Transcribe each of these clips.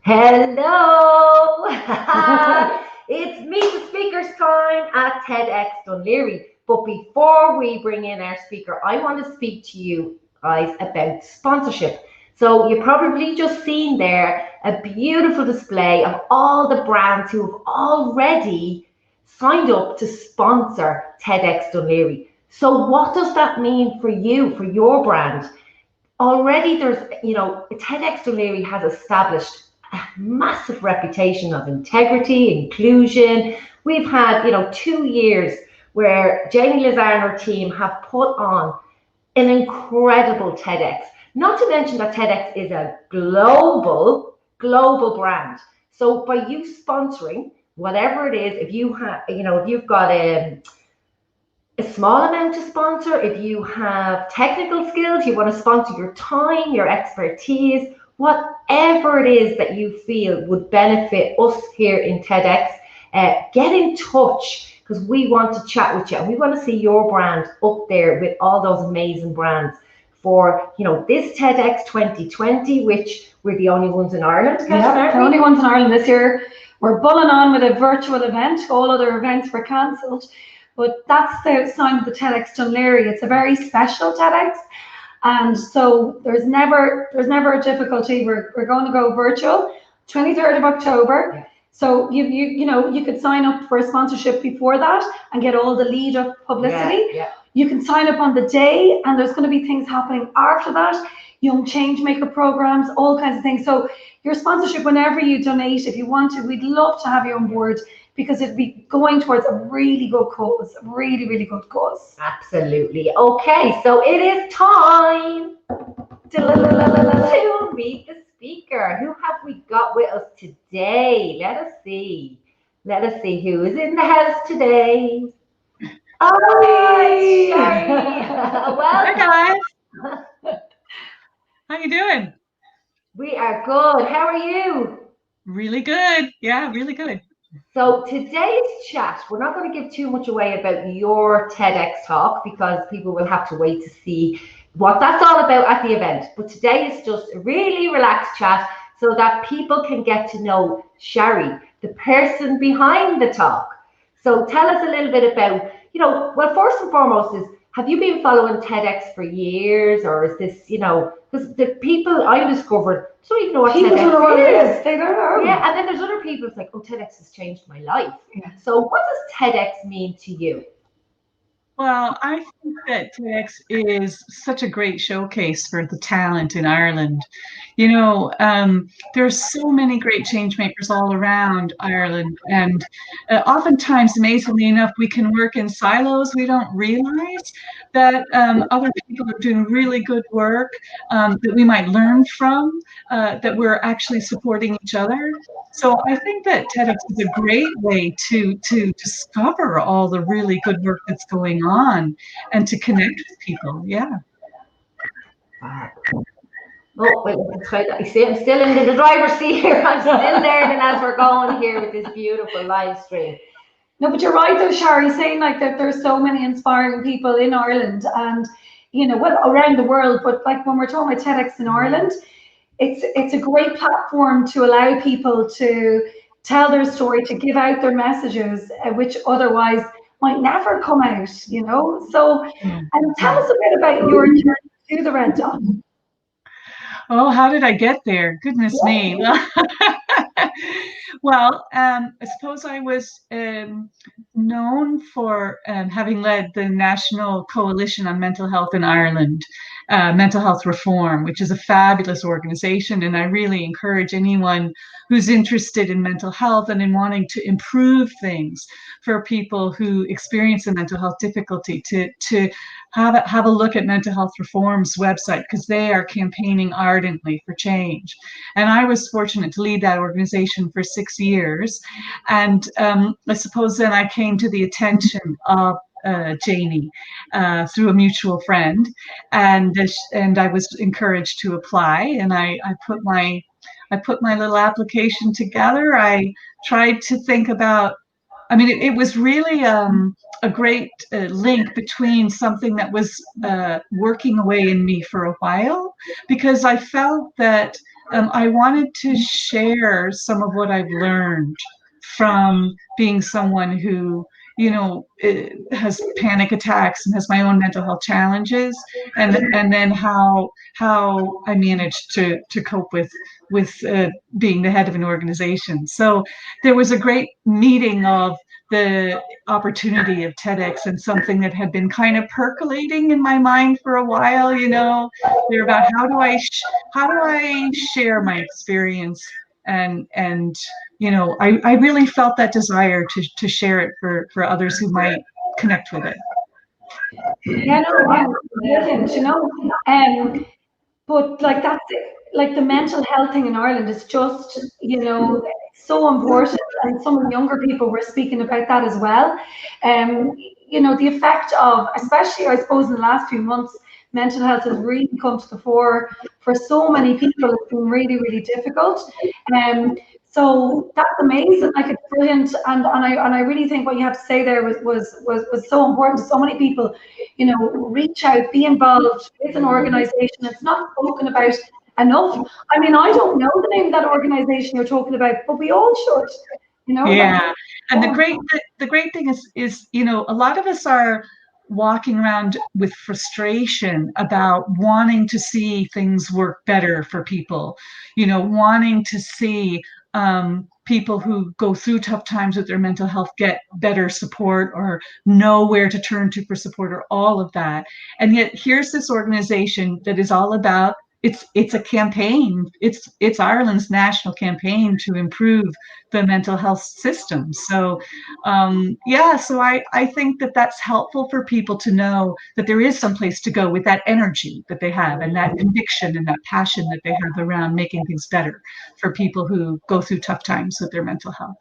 Hello! It's Meet the Speakers time at TedxDunLaoghaire. But before we bring in our speaker, I want to speak to you guys about sponsorship. So you've probably just seen there a beautiful display of all the brands who have already signed up to sponsor TedxDunLaoghaire. So what does that mean for you, for your brand? Already TedxDunLaoghaire has established a massive reputation of integrity, inclusion. We've had, 2 years where Jamie Lazar and her team have put on an incredible TEDx. Not to mention that TEDx is a global brand. So by you sponsoring whatever it is, if you have, if you've got a small amount to sponsor, if you have technical skills, you want to sponsor your time, your expertise, whatever it is that you feel would benefit us here in TEDx, get in touch because we want to chat with you and we want to see your brand up there with all those amazing brands for this TEDx 2020, which we're the only ones in Ireland. Yeah, the only ones in Ireland this year. We're bulling on with a virtual event. All other events were cancelled. But that's the sign of the TedxDunLaoghaire. It's a very special TEDx, and so there's never a difficulty. We're going to go virtual, 23rd of October. Yeah. So you could sign up for a sponsorship before that and get all the lead up publicity. Yeah. You can sign up on the day, and there's going to be things happening after that. Young change maker programs, all kinds of things. So your sponsorship, whenever you donate, if you want to, we'd love to have you on board, because it'd be going towards a really good cause, really good cause. Absolutely. Okay, so it is time to meet the speaker. Who have we got with us today? Let us see who is in the house today. Hi, Welcome. guys. How you doing? We are good. How are you? Really good. Yeah, really good. So today's chat, we're not going to give too much away about your TEDx talk because people will have to wait to see what that's all about at the event. But today is just a really relaxed chat so that people can get to know Shari, the person behind the talk. So tell us a little bit about, well, first and foremost is, have you been following TEDx for years, or is this, because the people I discovered don't even know what people TEDx is. They don't know. Yeah, and then there's other people, it's like, oh, TEDx has changed my life. Yeah. So what does TEDx mean to you? Well, I think that TEDx is such a great showcase for the talent in Ireland. There are so many great change makers all around Ireland, and oftentimes, amazingly enough, we can work in silos. We don't realize that other people are doing really good work that we might learn from, that we're actually supporting each other. So I think that TEDx is a great way to discover all the really good work that's going on and to connect with people. Yeah. Oh, wait, let's try that. You see, I'm still in the driver's seat here. I'm still learning as we're going here with this beautiful live stream. No, but you're right though, Shari, saying like that there's so many inspiring people in Ireland and, well, around the world, but like when we're talking about TEDx in Ireland, it's a great platform to allow people to tell their story, to give out their messages, which otherwise might never come out, So, and tell us a bit about your journey to the Red Dot. Oh, how did I get there? Goodness me. Well, I suppose I was known for having led the National Coalition on Mental Health in Ireland, Mental Health Reform, which is a fabulous organization. And I really encourage anyone who's interested in mental health and in wanting to improve things for people who experience a mental health difficulty to have a look at Mental Health Reform's website, because they are campaigning ardently for change. And I was fortunate to lead that organization for 6 years. And I suppose then I came to the attention of Jamie through a mutual friend, and I was encouraged to apply. And I put my little application together. I tried to think about, it was really a great link between something that was working away in me for a while, because I felt that I wanted to share some of what I've learned from being someone who, has panic attacks and has my own mental health challenges, and then how I managed to cope with being the head of an organization. So there was a great meeting of the opportunity of TEDx and something that had been kind of percolating in my mind for a while. They're about how do I share my experience, and I really felt that desire to share it for others who might connect with it. Yeah, no, brilliant, but like that's it. Like the mental health thing in Ireland is just, so important. And some younger people were speaking about that as well. The effect of, especially I suppose in the last few months, mental health has really come to the fore for so many people. It's been really, really difficult. So that's amazing. Like it's brilliant, and I really think what you have to say there was so important to so many people. Reach out, be involved with an organisation. It's not spoken about enough. I mean, I don't know the name of that organisation you're talking about, but we all should. Yeah, and the great thing is a lot of us are walking around with frustration about wanting to see things work better for people, wanting to see people who go through tough times with their mental health get better support or know where to turn to for support or all of that. And yet here's this organization that is all about, it's a campaign. It's Ireland's national campaign to improve the mental health system. So so I think that that's helpful for people to know that there is some place to go with that energy that they have and that conviction and that passion that they have around making things better for people who go through tough times with their mental health.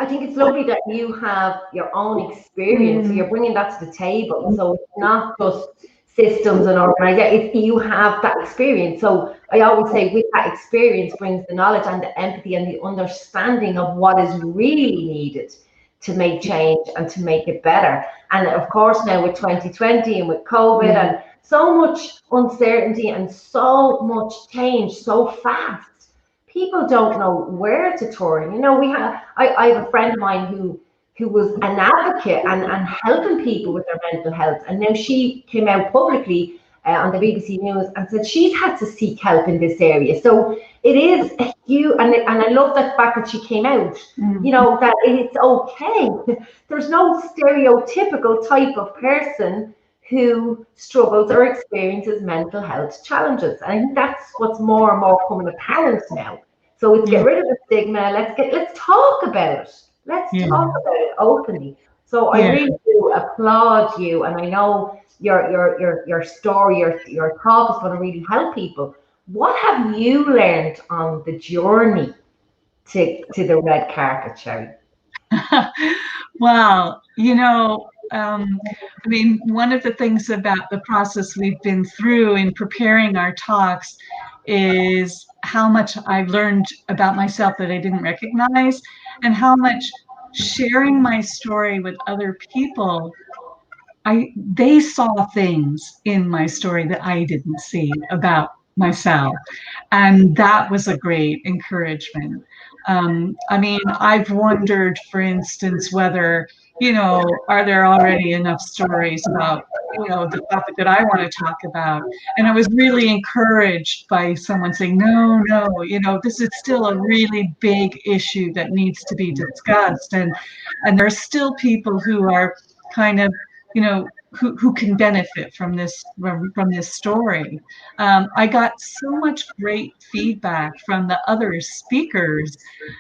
I think it's lovely that you have your own experience. So you're bringing that to the table. So it's not just systems and organizations. You have that experience. So I always say with that experience brings the knowledge and the empathy and the understanding of what is really needed to make change and to make it better. And of course now with 2020 and with COVID and so much uncertainty and so much change so fast, people don't know where to turn. I have a friend of mine who was an advocate and helping people with their mental health, and now she came out publicly on the BBC News and said she's had to seek help in this area. So it is you, and I love that fact that she came out. That it's okay. There's no stereotypical type of person who struggles or experiences mental health challenges. And I think that's what's more and more coming apparent now. So it's get rid of the stigma. Let's talk about it. Let's talk about it openly. So I really do applaud you, and I know your story, your talk is going to really help people. What have you learned on the journey to the red carpet, Sherry? Well, one of the things about the process we've been through in preparing our talks is how much I've learned about myself that I didn't recognize, and how much sharing my story with other people, they saw things in my story that I didn't see about myself. And that was a great encouragement. I've wondered, for instance, whether, are there already enough stories about, the topic that I want to talk about? And I was really encouraged by someone saying, no, this is still a really big issue that needs to be discussed. And there are still people who are kind of, who can benefit from this story. I got so much great feedback from the other speakers.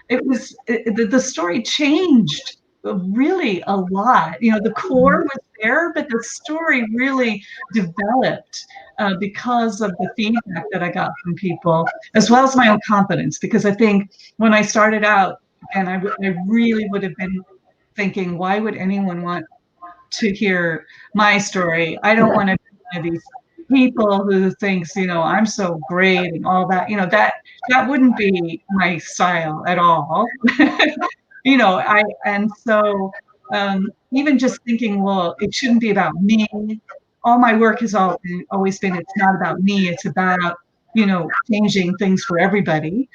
The story changed really a lot. The core was there, but the story really developed because of the feedback that I got from people, as well as my own confidence. Because I think when I started out, and I really would have been thinking, why would anyone want to hear my story? I don't want to be one of these people who thinks, I'm so great and all that. That wouldn't be my style at all. Even just thinking, well, it shouldn't be about me. All my work has always been, it's not about me. It's about, changing things for everybody.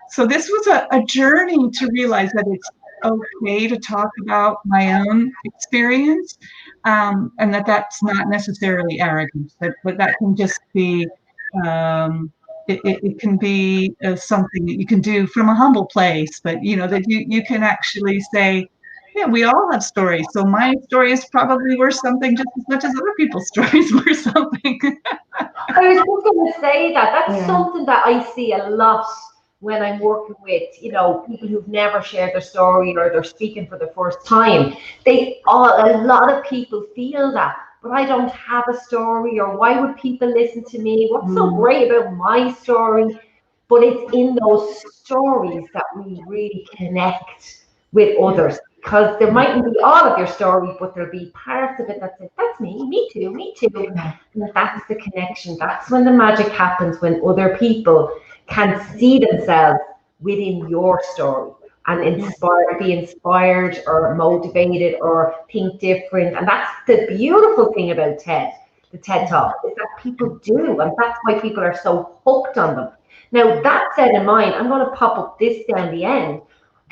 So this was a journey to realize that it's okay to talk about my own experience, and that's not necessarily arrogance, but that can just be, it can be something that you can do from a humble place, but that you can actually say, yeah, we all have stories. So my story is probably worth something just as much as other people's stories worth something. I was just going to say that's something that I see a lot when I'm working with, people who've never shared their story or they're speaking for the first time. A lot of people feel that, but I don't have a story, or why would people listen to me? What's so great about my story? But it's in those stories that we really connect with others. Because there mightn't be all of your story, but there'll be parts of it that say, that's me too. And that's the connection. That's when the magic happens, when other people can see themselves within your story and be inspired or motivated or think different. And that's the beautiful thing about the TED Talk, is that people do. And that's why people are so hooked on them. Now, that said in mind, I'm going to pop up this down the end.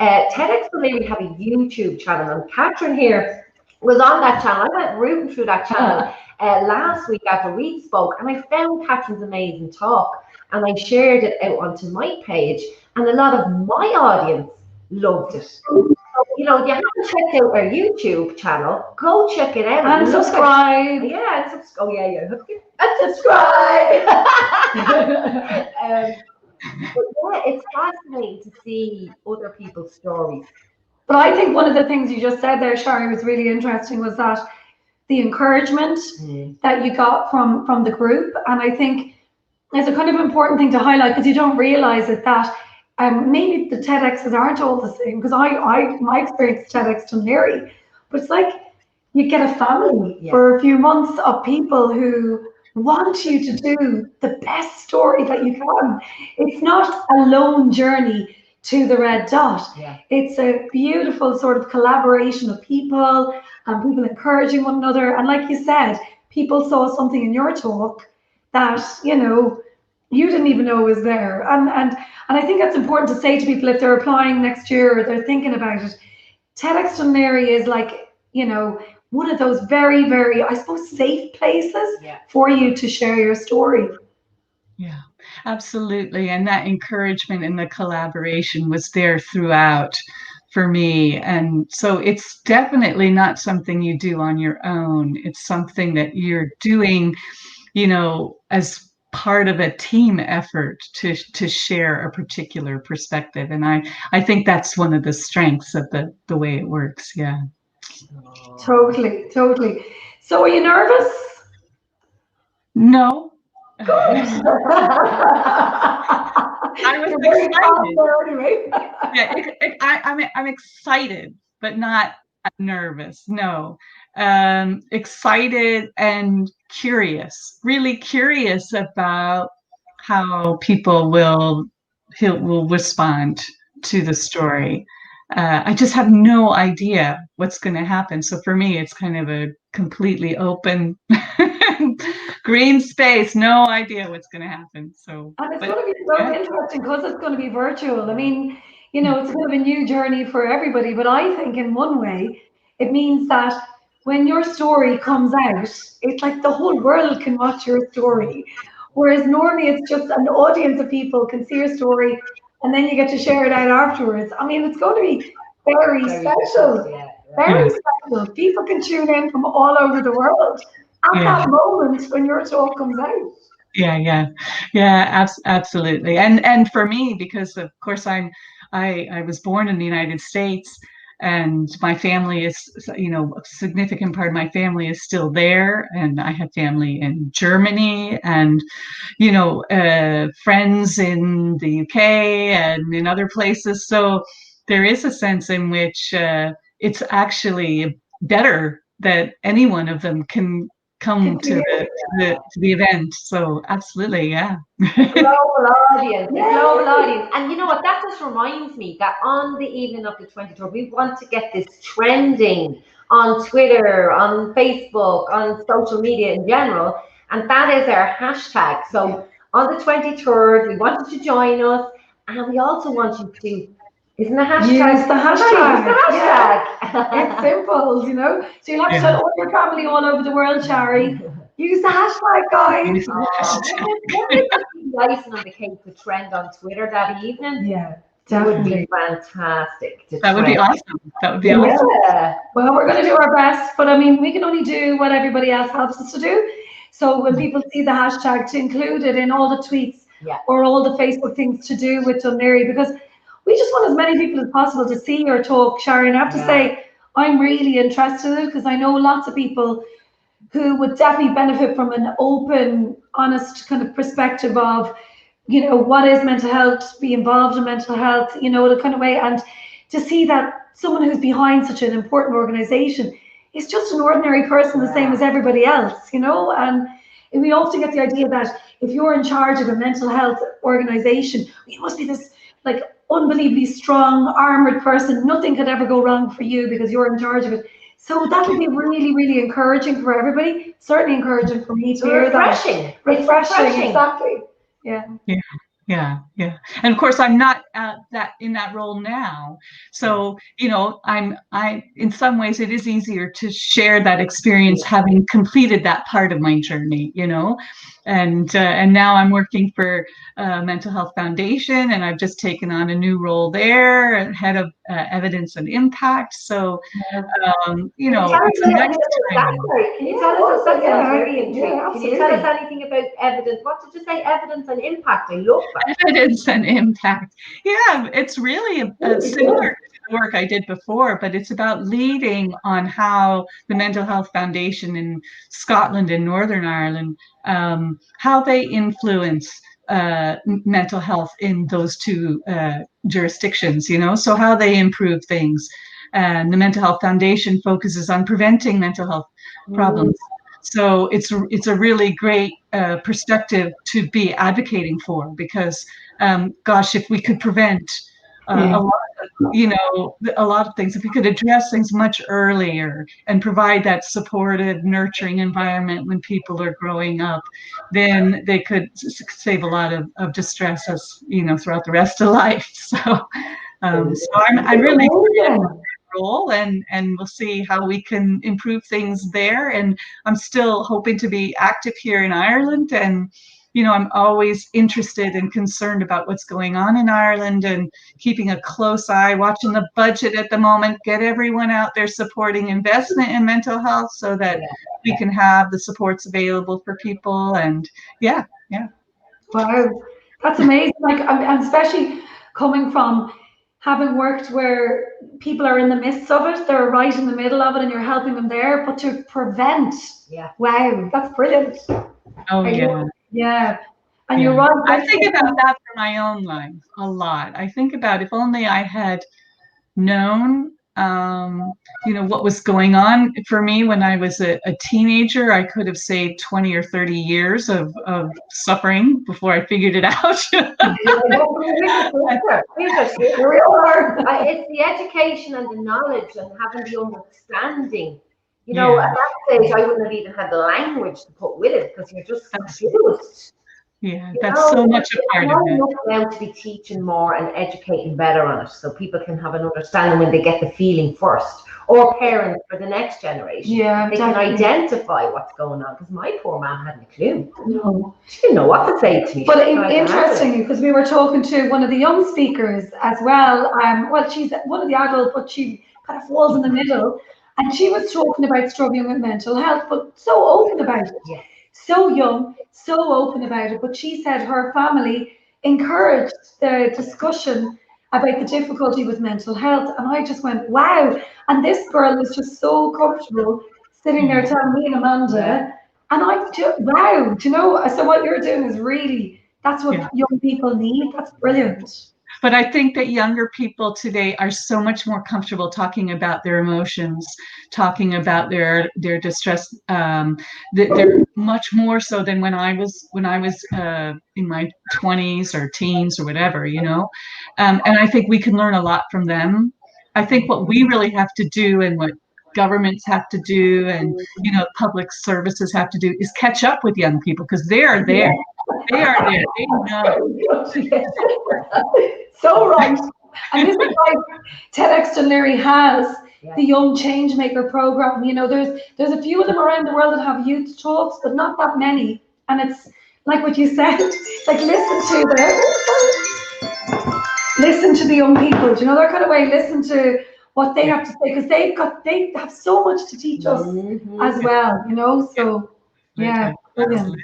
TedxDunLaoghaire have a YouTube channel, and Catherine here was on that channel. I went rooting through that channel last week after we spoke, and I found Catherine's amazing talk, and I shared it out onto my page, and a lot of my audience loved it. So, you haven't checked out our YouTube channel, go check it out. And subscribe. And subscribe. But it's fascinating to see other people's stories. But I think one of the things you just said there, Shari, was really interesting, was that the encouragement that you got from the group. And I think it's a kind of important thing to highlight, because you don't realize it, that maybe the TEDx's aren't all the same, because my experience is TedxDunLaoghaire, but it's like you get a family for a few months of people who want you to do the best story that you can. It's not a lone journey to the red dot. It's a beautiful sort of collaboration of people, and people encouraging one another. And like you said, people saw something in your talk that you didn't even know was there. And I think that's important to say to people if they're applying next year or they're thinking about it. TedxDunLaoghaire is like, one of those very, very, I suppose, safe places for you to share your story. Yeah, absolutely. And that encouragement and the collaboration was there throughout for me. And so it's definitely not something you do on your own. It's something that you're doing, as part of a team effort to share a particular perspective. And I think that's one of the strengths of the way it works. Yeah. Totally. So are you nervous? No. Good. I was excited. Anyway. I'm excited, but not nervous. No. Excited and curious. Really curious about how people will respond to the story. I just have no idea what's going to happen. So for me, it's kind of a completely open green space, no idea what's going to happen. So, and it's going to be so interesting because it's going to be virtual. I mean, it's kind of a new journey for everybody, but I think in one way, it means that when your story comes out, it's like the whole world can watch your story. Whereas normally it's just an audience of people can see your story, and then you get to share it out afterwards. I mean, it's going to be very special. Very special. People can tune in from all over the world at that moment when your talk comes out. Yeah, absolutely. And for me, because of course I was born in the United States, and my family is, a significant part of my family is still there, and I have family in Germany, and friends in the UK and in other places. So there is a sense in which it's actually better that any one of them can come to the event. So absolutely, yeah. Global audience. And you know what, that just reminds me that on the evening of the 23rd, we want to get this trending on Twitter, on Facebook, on social media in general, and that is our hashtag. So on the 23rd. We want you to join us, and we also want you to, isn't the hashtag? Use the hashtag. Use the hashtag. It's simple, you know. So you'll have to tell all your family all over the world, Shari. Use the hashtag, guys. Wouldn't it be the icing on the cake to trend on Twitter that evening? Yeah, That would be definitely. fantastic. That would be awesome. That would be awesome. Yeah. Well, we're going to do our best, but I mean, we can only do what everybody else helps us to do. So when people see the hashtag, to include it in all the tweets or all the Facebook things to do with Dunleary, because we just want as many people as possible to see your talk, Shari. And I have to say, I'm really interested in it because I know lots of people who would definitely benefit from an open, honest kind of perspective of, you know, what is mental health, be involved in mental health, you know, the kind of way, and to see that someone who's behind such an important organization is just an ordinary person, the same as everybody else, you know. And we often get the idea that if you're in charge of a mental health organization, you must be this like unbelievably strong, armored person. Nothing could ever go wrong for you because you're in charge of it. So that would be really, really encouraging for everybody. Certainly encouraging for me to hear that. Refreshing, exactly. Yeah. And of course, I'm not in that role now. So, you know, I in some ways it is easier to share that experience having completed that part of my journey, you know. And now I'm working for Mental Health Foundation, and I've just taken on a new role there, head of evidence and impact. So, you know, it's the next time. Can you tell us something very intriguing? Can you tell us anything about evidence? What did you say? Evidence and impact. I love that. Evidence and impact. Yeah, it's really similar to the work I did before, but it's about leading on how the Mental Health Foundation in Scotland and Northern Ireland, how they influence mental health in those two jurisdictions, you know, so how they improve things. And the Mental Health Foundation focuses on preventing mental health problems. So it's a really great perspective to be advocating for, because gosh, if we could prevent a lot of things, if we could address things much earlier and provide that supportive, nurturing environment when people are growing up, then they could save a lot of distress, as you know, throughout the rest of life. So I'm really role, and we'll see how we can improve things there. And I'm still hoping to be active here in Ireland, and you know, I'm always interested and concerned about what's going on in Ireland, and keeping a close eye, watching the budget at the moment, get everyone out there supporting investment in mental health so that we can have the supports available for people. And yeah. Wow, that's amazing. Like, and especially coming from having worked where people are in the midst of it, they're right in the middle of it, and you're helping them there. But to prevent, wow, that's brilliant. Oh, yeah. Yeah. And you're right. I think about that for my own life a lot. I think about if only I had known, you know, what was going on for me when I was a teenager. I could have saved 20 or 30 years of suffering before I figured it out. It's the education and the knowledge and having the understanding. You know, at that stage, I wouldn't have even had the language to put with it, because you're just confused. Yeah, that's so much a part of it. Now to be teaching more and educating better on it, so people can have an understanding when they get the feeling first, or parents for the next generation. Yeah, they can identify what's going on, because my poor mom hadn't a clue. No, she didn't know what to say to me. But interestingly, because we were talking to one of the young speakers as well. Well, she's one of the adults, but she kind of falls in the middle. And she was talking about struggling with mental health, but so open about it. Yeah. So young, so open about it. But she said her family encouraged the discussion about the difficulty with mental health. And I just went, wow. And this girl was just so comfortable sitting there telling me and Amanda. And I just, wow, do you know? So what you're doing is really, that's what young people need. That's brilliant. But I think that younger people today are so much more comfortable talking about their emotions, talking about their distress. They're much more so than when I was in my 20s or teens or whatever, you know. And I think we can learn a lot from them. I think what we really have to do, and what governments have to do, and you know, public services have to do, is catch up with young people, because they are there. They are there. They know. So right. And this is why TedxDunLaoghaire has the Young Changemaker program. You know, there's a few of them around the world that have youth talks, but not that many. And it's like what you said, like listen to the young people. Do you know that kind of way? Listen to what they have to say, because they have so much to teach us as well. You know, so yeah, brilliant.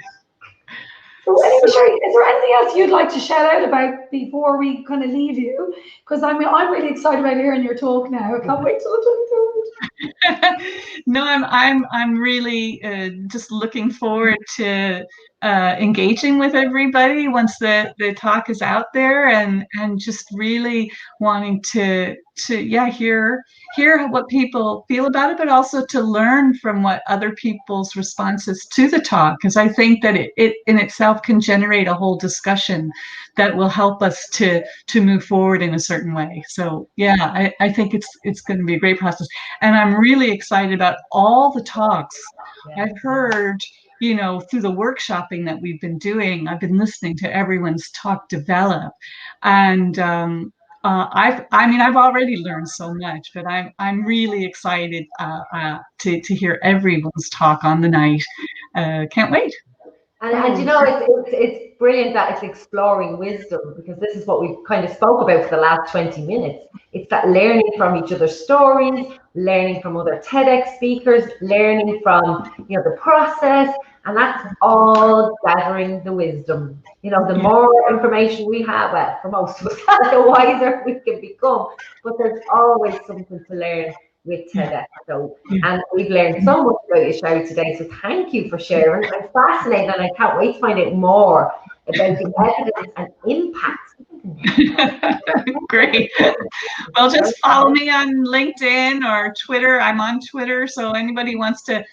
So anyway, Sherry, is there anything else you'd like to shout out about before we kind of leave you? Because I'm really excited about hearing your talk now. I can't wait till the 23rd. No, I'm really just looking forward to engaging with everybody once the talk is out there, and just really wanting to hear what people feel about it, but also to learn from what other people's responses to the talk, because I think that it in itself can generate a whole discussion that will help us to move forward in a certain way. So yeah, I think it's going to be a great process, and I'm really excited about all the talks I've heard. You know, through the workshopping that we've been doing, I've been listening to everyone's talk develop, and I've already learned so much, but I'm really excited to hear everyone's talk on the night. Can't wait. And you know, it's brilliant that it's exploring wisdom, because this is what we've kind of spoke about for the last 20 minutes. It's that learning from each other's stories, learning from other TEDx speakers, learning from, you know, the process, and that's all gathering the wisdom. You know, the more information we have, well, for most of us, the wiser we can become. But there's always something to learn with TEDx. So, and we've learned so much about you, Sherry, today. So thank you for sharing. It's fascinating, and I can't wait to find out more about the evidence and impact. Great. Well, just follow me on LinkedIn or Twitter. I'm on Twitter, so anybody wants to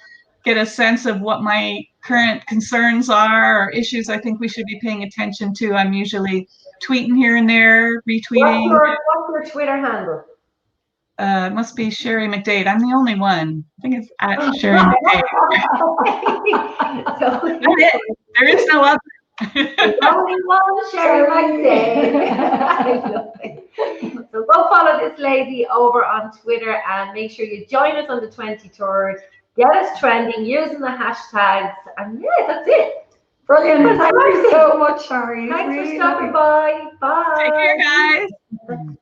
get a sense of what my current concerns are or issues I think we should be paying attention to, I'm usually tweeting here and there, retweeting. What's your Twitter handle? It must be Sherry McDade. I'm the only one. I think it's at Sherry McDade. There is no other. There's only one Sherry McDade. I love it. So go follow this lady over on Twitter, and make sure you join us on the 23rd. Get us trending using the hashtags, and yeah, that's it. Brilliant. Thank you so much, Sherry. Thanks for stopping by. Bye. Take care, guys.